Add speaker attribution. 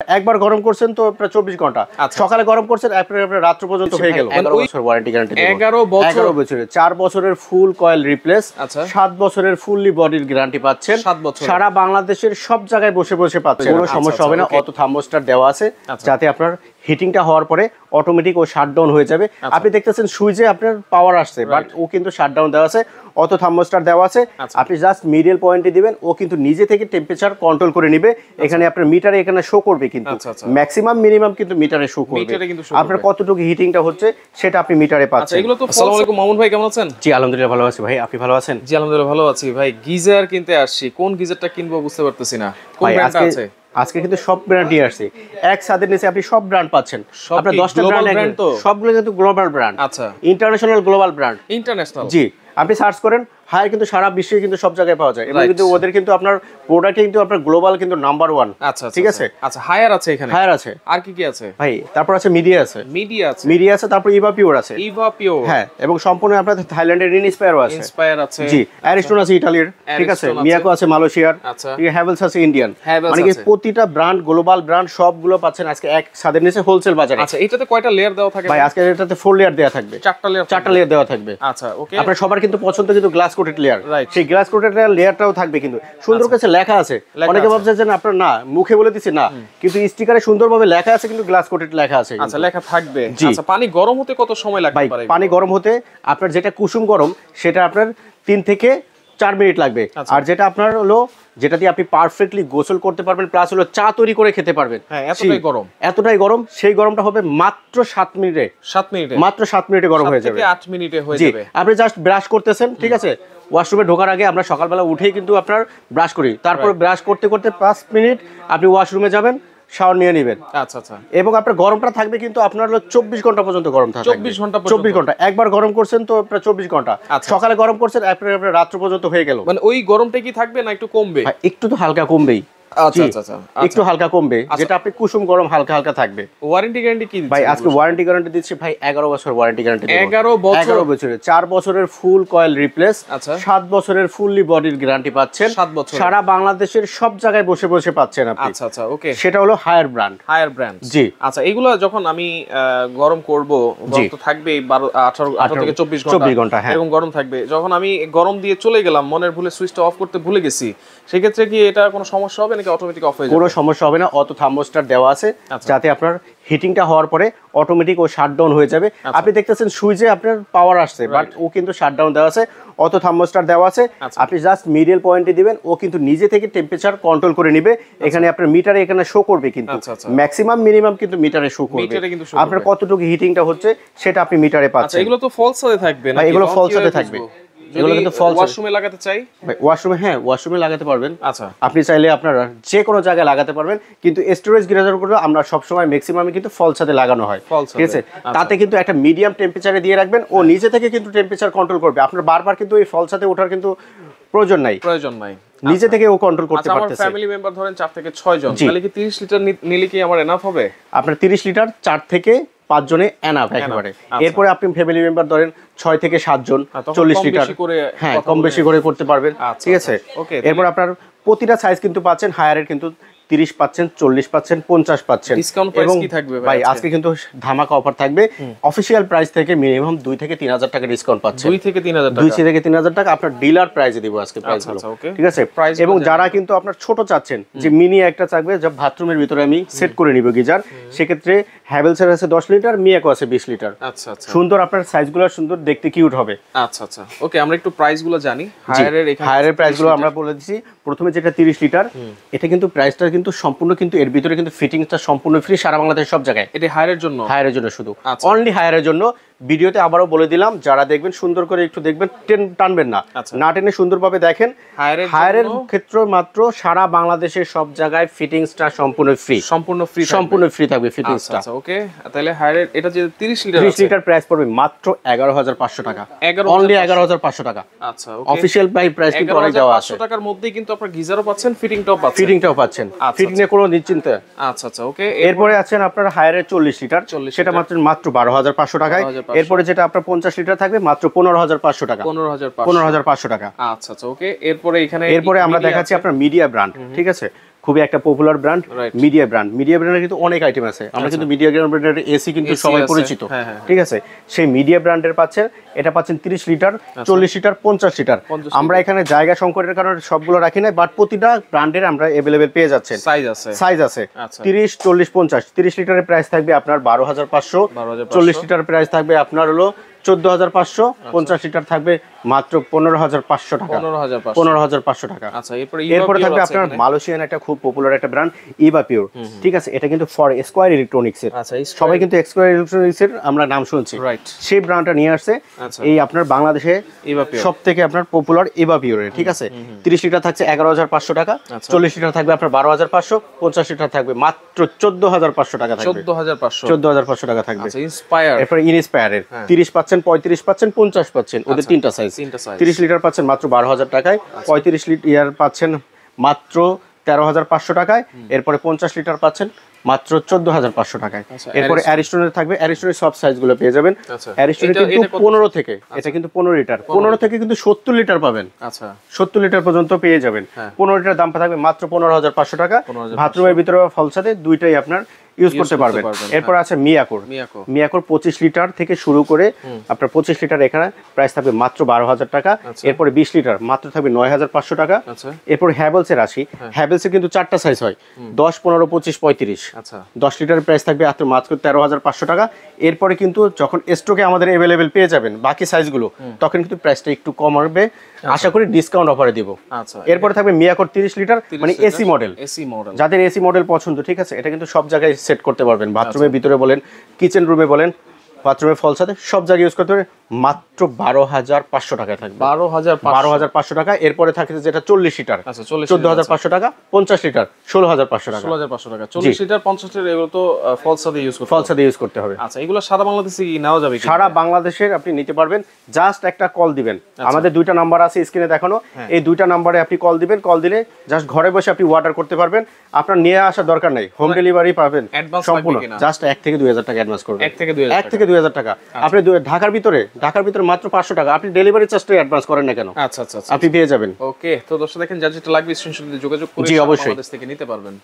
Speaker 1: একবার গরম করছেন তো প্রায় 24 ঘন্টা, সকালে গরম করছেন আপনার রাত্র পর্যন্ত হয়ে গেল। 11 বছর ওয়ারেন্টি গ্যারান্টি
Speaker 2: 11 বছরের
Speaker 1: 4 বছরের ফুল কয়েল রিপ্লেস, 7 বছরের ফুললি বডির গ্যারান্টি পাচ্ছেন। সারা বাংলাদেশের সব জায়গায় বসে বসে পাচ্ছেন, কোনো সমস্যা হবে না। অটো থার্মোস্টার দেওয়া আছে যাতে আপনার হিটিংটা হওয়ার পরে অটোমেটিক ও শাটডাউন হয়ে যাবে। আপনি দেখতেছেন সুইচে আপনার পাওয়ার আসছে, বাট ও কিন্তু শাটডাউন দেওয়া আছে, অটো থার্মোস্টার দেওয়া আছে। আপনি জাস্ট মিডল পয়েন্টে দিবেন, ও কিন্তু নিজে থেকে টেম্পারেচার কন্ট্রোল করে নেবে। এখানে আপনার মিটারে এখানে শো করবে, কিন্তু ম্যাক্সিমাম মিনিমাম কিন্তু মিটারে শো করবে আপনার কতটুকু হিটিংটা হচ্ছে সেটা আপনি মিটারে পাচ্ছেন।
Speaker 2: এগুলো তো আসসালামু আলাইকুম মামুন ভাই, কেমন আছেন?
Speaker 1: জি আলহামদুলিল্লাহ ভালো আছি ভাই, আপনি ভালো আছেন?
Speaker 2: জি আলহামদুলিল্লাহ ভালো আছি ভাই। গিজার কিনতে আসছি, কোন গিজারটা কিনবো বুঝতে পারতেছি না। কোন ব্র্যান্ডটা আছে?
Speaker 1: আজকে কিন্তু সব ব্র্যান্ড নিয়ে আসছি, এক ছাদের নিচে আপনি সব ব্র্যান্ড পাচ্ছেন। আপনার 10টা ব্র্যান্ড, তো সবগুলো কিন্তু গ্লোবাল ব্র্যান্ড।
Speaker 2: আচ্ছা,
Speaker 1: ইন্টারন্যাশনাল গ্লোবাল ব্র্যান্ড,
Speaker 2: ইন্টারন্যাশনাল।
Speaker 1: জি আপনি সার্চ করেন, হায়ার কিন্তু সারা বিশ্বে কিন্তু সব জায়গায় পাওয়া যায়, এবং কিন্তু ওদের কিন্তু আপনার প্রোডাক্টে কিন্তু আপনার গ্লোবাল কিন্তু নাম্বার 1।
Speaker 2: আচ্ছা
Speaker 1: ঠিক আছে।
Speaker 2: আচ্ছা, হায়ার আছে এখানে,
Speaker 1: হায়ার আছে। আর
Speaker 2: কি আছে
Speaker 1: ভাই? তারপর আছে মিডিয়া আছে, মিডিয়া আছে, তারপর ইভা পিওর আছে, হ্যাঁ, এবং সম্পূর্ণ আপনার থাইল্যান্ডের ইনস্পায়ার আছে, জি অ্যারিস্টন আছে ইতালির, ঠিক আছে, মিয়াকো আছে মালয়েশিয়ার, ঠিক আছে, হ্যাভেলস আছে ইন্ডিয়ান। মানে কি প্রতিটা ব্র্যান্ড গ্লোবাল ব্র্যান্ড সবগুলো পাচ্ছেন আজকে এক ছাদের নিচে হোলসেল বাজারে।
Speaker 2: আচ্ছা, এটাতে কয়টা লেয়ার দেওয়া থাকে
Speaker 1: ভাই? আজকে এটাতে 4 লেয়ার দেওয়া থাকবে, 4টা লেয়ার দেওয়া থাকবে।
Speaker 2: আচ্ছা, ওকে।
Speaker 1: আপনার সবার কিন্তু পছন্দ কিন্তু গ্লাস কোটেড লেয়ার, সেই গ্লাস কোটেড লেয়ারটাও থাকবে, কিন্তু সুন্দর কাছে লেখা আছে। অনেকে ভাবছে যে আপনার না মুখে বলে দিছি না, কিন্তু স্টিকারে সুন্দরভাবে লেখা আছে, কিন্তু গ্লাস কোটেড লেখা আছে।
Speaker 2: আচ্ছা, লেখা থাকবে। আচ্ছা, পানি গরম হতে কত সময় লাগবে?
Speaker 1: ভাই পানি গরম হতে আপনার যেটা কুসুম গরম সেটা আপনার 3 থেকে 4 মিনিট লাগবে, আর যেটা আপনার হলো যেটা দিয়ে আপনি পারফেক্টলি গোসল করতে পারবেন, প্লাস হলো চা তৈরি করে খেতে পারবেন, এতটাই গরম, সেই গরমটা হবে মাত্র 7 মিনিটে, মাত্র 7 মিনিটে গরম হয়ে যাবে,
Speaker 2: 8 মিনিটে হয়ে যাবে।
Speaker 1: আপনি জাস্ট ব্রাশ করতেছেন, ঠিক আছে, ওয়াশরুমে ঢোকার আগে আমরা সকালবেলা উঠেই কিন্তু আপনার ব্রাশ করি, তারপর ব্রাশ করতে করতে 5 মিনিট আপনি ওয়াশরুমে যাবেন, শাওয়ার নিয়ে নেবেন।
Speaker 2: আচ্ছা,
Speaker 1: এবং আপনার গরমটা থাকবে কিন্তু আপনার হলো 24 ঘন্টা পর্যন্ত গরম থাকবে। 24 ঘন্টা একবার গরম করছেন তো প্রায় 24 ঘন্টা, সকালে গরম করছেন আপনার রাত্র পর্যন্ত হয়ে গেল।
Speaker 2: মানে ওই গরমটা কি থাকবে না একটু কমবে?
Speaker 1: একটু তো হালকা কমবেই। আচ্ছা, একটু হালকা কমবে, যেটা আপনি কুসুম গরম হালকা হালকা থাকবে।
Speaker 2: ওয়ারেন্টি গ্যারান্টি কি দিচ্ছেন
Speaker 1: ভাই? আজকে ওয়ারেন্টি গ্যারান্টি দিচ্ছি ভাই 11 বছর ওয়ারেন্টি গ্যারান্টি।
Speaker 2: 11
Speaker 1: বছরের 4 বছরের ফুল কয়েল রিপ্লেস, 7 বছরের ফুললি বডির গ্যারান্টি পাচ্ছেন।
Speaker 2: 7 বছর
Speaker 1: সারা বাংলাদেশের সব জায়গায় বসে বসে পাচ্ছেন আপনি।
Speaker 2: আচ্ছা, ওকে।
Speaker 1: সেটা হলো হায়ার ব্র্যান্ড। জি
Speaker 2: আচ্ছা, এগুলো যখন আমি গরম করব, গরম তো থাকবে 18 থেকে 24 ঘন্টা এরকম গরম থাকবে। যখন আমি গরম দিয়ে চলে গেলাম, মনের ভুলে সুইচটা অফ করতে ভুলে গেছি, সেক্ষেত্রে কি এটা কোনো সমস্যা হবে নাকি অটোমেটিক অফ হয়ে যাবে?
Speaker 1: কোনো সমস্যা হবে না, অটো থার্মোস্টার দেওয়া আছে যাতে আপনার হিটিংটা হওয়ার পরে অটোমেটিক ও শাটডাউন হয়ে যাবে। আপনি দেখতেছেন সুইচে আপনার পাওয়ার আসছে, বাট ও কিন্তু শাটডাউন দেওয়া আছে, অটো থার্মোস্টার দেওয়া আছে। আপনি জাস্ট মিডল পয়েন্টে দিবেন, ও কিন্তু নিজে থেকে টেম্পারেচার কন্ট্রোল করে নেবে। এখানে আপনার মিটারে এখানে শো করবে, কিন্তু ম্যাক্সিমাম মিনিমাম কিন্তু মিটারে শো করবে আপনার কতটুকু হিটিংটা হচ্ছে সেটা আপনি মিটারে পাচ্ছেন।
Speaker 2: এগুলো তো ফলস সাথে থাকবে না?
Speaker 1: এগুলো ফলস সাথে থাকবে, এগুলো কিন্তু
Speaker 2: ওয়াশরুমে লাগাতে চাই।
Speaker 1: ওয়াশরুমে, হ্যাঁ ওয়াশরুমে লাগাতে পারবেন। আচ্ছা, আপনি চাইলে আপনারা যে কোনো জায়গায় লাগাতে পারবেন, কিন্তু স্টোরেজ গিজারগুলো আমরা সবসময় ম্যাক্সিমামে কিন্তু ফল সাথে লাগানো হয়, ঠিক আছে। তাতে কিন্তু একটা মিডিয়াম টেম্পারেচারে দিয়ে রাখবেন, ও নিজে থেকে কিন্তু টেম্পারেচার কন্ট্রোল করবে। আপনার বারবার কিন্তু এই ফল সাথে ওঠার কিন্তু প্রয়োজন নাই, নিজে থেকে ও কন্ট্রোল করতে পারতেছে।
Speaker 2: আমার ফ্যামিলি মেম্বার ধরেন 4 থেকে 6 জন, তাহলে কি 30 লিটার নিলে কি আমার এনাফ হবে?
Speaker 1: আপনার 30 লিটার 4 থেকে 5 জনে এনাফ একেবারে। এরপরে আপনি ফ্যামিলি মেম্বার ধরেন 6 থেকে 7 জন, 40 লিটার, হ্যাঁ কম বেশি করে করতে পারবেন, ঠিক আছে। এরপর আপনার প্রতিটা সাইজ কিন্তু পাচ্ছেন, হায়ারের কিন্তু 30 পাচ্ছেন, 40 পাচ্ছেন, 50 পাচ্ছেন।
Speaker 2: ডিসকাউন্ট প্রাইস কি থাকবে
Speaker 1: ভাই? আজকে কিন্তু ধামাকা অফার থাকবে। অফিশিয়াল প্রাইস থেকে মিনিমাম 2 থেকে 3000 টাকা ডিসকাউন্ট পাচ্ছেন।
Speaker 2: 2 থেকে 3000
Speaker 1: টাকা আপনার ডিলার প্রাইসে দিব আজকে প্রাইস হলো, ঠিক আছে। এবং যারা কিন্তু আপনার ছোট চাচ্ছেন, যে মিনি একটা চাইবে, যে বাথরুমের ভিতরে আমি সেট করে নিব গিজার, সেক্ষেত্রে হ্যাভেলসের আছে 10 লিটার, মিয়াকো আছে 20 লিটার।
Speaker 2: আচ্ছা,
Speaker 1: সুন্দর, আপনার সাইজগুলো সুন্দর, দেখতে কিউট হবে।
Speaker 2: আচ্ছা, ওকে, আমরা একটু প্রাইসগুলো জানি।
Speaker 1: হায়ারের প্রাইসগুলো আমরা বলে দিচ্ছি। প্রথমে যেটা 30 লিটার, এটা কিন্তু প্রাইসটা কিন্তু সম্পূর্ণ, কিন্তু এর ভিতরে কিন্তু ফিটিংসটা সম্পূর্ণ ফ্রি সারা বাংলাদেশের সব জায়গায়।
Speaker 2: এটা হায়ারের জন্য
Speaker 1: শুধু, অনলি হায়ারের জন্য। ভিডিওতে আবারও বলে দিলাম, যারা দেখবেন সুন্দর করে একটু দেখবেন, টানবেন না, না টেনে সুন্দরভাবে দেখেন। হায়ারের ক্ষেত্রে মাত্র সারা বাংলাদেশের সব জায়গায় ফিটিংসটা সম্পূর্ণ ফ্রি থাকবে ফিটিংসটা।
Speaker 2: ওকে, তাহলে হায়ারের এটা যে 30
Speaker 1: লিটার প্রাইস পড়বে মাত্র 11500 টাকা, অনলি 11500 টাকা।
Speaker 2: আচ্ছা,
Speaker 1: অফিশিয়াল প্রাইস কিন্তু অনেক দেওয়া আছে।
Speaker 2: 11500 টাকার মধ্যেই কিন্তু আপনারা গিজারও পাচ্ছেন, ফিটিংটাও পাচ্ছেন।
Speaker 1: ফিটিং এর কোনো নিশ্চিন্তে।
Speaker 2: আচ্ছা, ওকে।
Speaker 1: এরপরে আছেন আপনার হায়ারের 40 লিটার, সেটা মাত্র 12500 টাকায়। এরপরে যেটা আপনার 50 লিটার থাকবে মাত্র 15500 টাকা, 15500 টাকা।
Speaker 2: আচ্ছা, ওকে। এরপরে আমরা দেখাচ্ছি
Speaker 1: আপনার মিডিয়া ব্র্যান্ড, ঠিক আছে। খুবই একটা popular brand media brand. Media ব্র্যান্ডের কিন্তু অনেক আইটেম আছে, আমরা কিন্তু মিডিয়া ব্র্যান্ডের এসি কিন্তু সবাই পরিচিত, ঠিক আছে। সেই মিডিয়া ব্র্যান্ডের পাচ্ছেন, এটা পাচ্ছেন 30 লিটার, 40 লিটার, 50 লিটার। আমরা এখানে জায়গা সংকটের কারণে সবগুলো রাখি না, বাট প্রতিটা ব্র্যান্ডের আমরা अवेलेबल পেয়ে যাচ্ছেন। সাইজ আছে 30, 40, 50। 30 লিটারের প্রাইস থাকবে আপনার 12,500, 40 লিটার প্রাইস থাকবে আপনার হলো 14,500, 50 লিটার থাকবে মাত্র 15,500 টাকা। 15,500 টাকা।
Speaker 2: আচ্ছা,
Speaker 1: এরপরে থাকবে আপনার মালয়েশিয়ান একটা খুব পপুলার একটা ব্র্যান্ড ইভা পিওর, ঠিক আছে। এটা কিন্তু ফর স্কয়ার ইলেকট্রনিক্স এর, সবাই কিন্তু স্কয়ার ইলেকট্রনিক্স এর আমরা নাম শুনছি, সেই ব্র্যান্ডটা নিয়ে আসছে এই আপনার বাংলাদেশে সবথেকে আপনার পপুলার ইভা পিওর এর, ঠিক আছে। 30 লিটার থাকছে 11,500 টাকা, 40 লিটার থাকবে আপনার 12,500, 50 লিটার থাকবে মাত্র 14,500 টাকা থাকবে। 14,500 টাকা থাকবে।
Speaker 2: আচ্ছা, ইন্সপায়ার।
Speaker 1: এরপর ইনস্পায়ার এর 30 পাচ্ছেন, 35 পাচ্ছেন, 50 পাচ্ছেন, ওদের তিনটা সাইজ। 30 লিটার পাচ্ছেন মাত্র 12,000 টাকায়, 35 লিটার পাচ্ছেন মাত্র 13,500 টাকায়, এরপরে 50 লিটার পাচ্ছেন মাত্র 14,500 টাকায়। এরপরে অ্যারিস্টনের থাকবে, অ্যারিস্টনের সব সাইজগুলো পেয়ে যাবেন। অ্যারিস্টনের কিন্তু 15 থেকে, এটা কিন্তু 15 লিটার, 15 থেকে কিন্তু 70 লিটার পাবেন। আচ্ছা, 70 লিটার পর্যন্ত পেয়ে যাবেন। 15 লিটার দাম থাকবে মাত্র 15,500 টাকা। বাথরুমের ভিতরে ফলসাতে দুইটাই আপনার ইউজ করতে পারবেন। এরপর আছে মিয়াকোর। মিয়াকোর 25 লিটার থেকে শুরু করে আপনার 25 লিটার এখানে প্রাইস থাকবে মাত্র 12,000 টাকা। এরপরে 20 লিটার মাত্র থাকবে 9,500 টাকা। এরপর হ্যাভেলস এর আসি, হ্যাভেলস এর কিন্তু 4টা সাইজ হয়, 10, 15, 25, 35। 10 লিটারের প্রাইস থাকবে মাত্র 13,500 টাকা। এরপরে কিন্তু যখন স্টকে আমাদের अवेलेबल পেয়ে যাবেন বাকি সাইজগুলো, তখন কিন্তু প্রাইসটা একটু কম হবে, আশা করি ডিসকাউন্ট অফারে দিব। এরপরে থাকবে মিয়াকোর 30 লিটার, মানে এসি মডেল, যাদের এসি মডেল পছন্দ, ঠিক আছে। এটা কিন্তু সব জায়গায় সেট করতে পারবেন, বাথরুমের ভিতরে বলেন, কিচেন রুমে বলেন, বাথরুমের ফলসাতে সব জায়গায় ইউজ করতে পারবেন, মাত্র 12,500 টাকায় থাকবে। 12,500 টাকা। এরপরে থাকে যেটা 40 লিটার, 14,500 টাকা। 50 লিটার 16,500 টাকা।
Speaker 2: 16,500 টাকা। 40 লিটার 50 লিটার এগুলো তো ফলসাতে ইউজ করতে হবে। আচ্ছা, এগুলো সারা বাংলাদেশে কি নেওয়া যাবে?
Speaker 1: সারা বাংলাদেশের আপনি নিতে পারবেন, জাস্ট একটা কল দিবেন। আমাদের দুইটা নাম্বার আছে স্ক্রিনে দেখানো, এই দুইটা নাম্বারে আপনি কল দিবেন। কল দিলে জাস্ট ঘরে বসে আপনি অর্ডার করতে পারবেন, আপনার নিয়ে আসার দরকার নেই, হোম ডেলিভারি পাবেন সম্পূর্ণ। জাস্ট 1 থেকে 2,000 টাকা অ্যাডভান্স করবেন। 1 থেকে 2,000 টাকা। আপনি ঢাকার ভিতরে মাত্র 500 টাকা, আপনি ডেলিভারি চার্জটা অ্যাডভান্স করেন না কেন,
Speaker 2: আচ্ছা আপনি
Speaker 1: পেয়ে যাবেন।
Speaker 2: ওকে, তো দর্শক দেখেন, যার যেটা লাগবে স্ক্রিনশট দিয়ে যোগাযোগ করে
Speaker 1: জি অবশ্যই
Speaker 2: আমাদের থেকে নিতে পারবেন।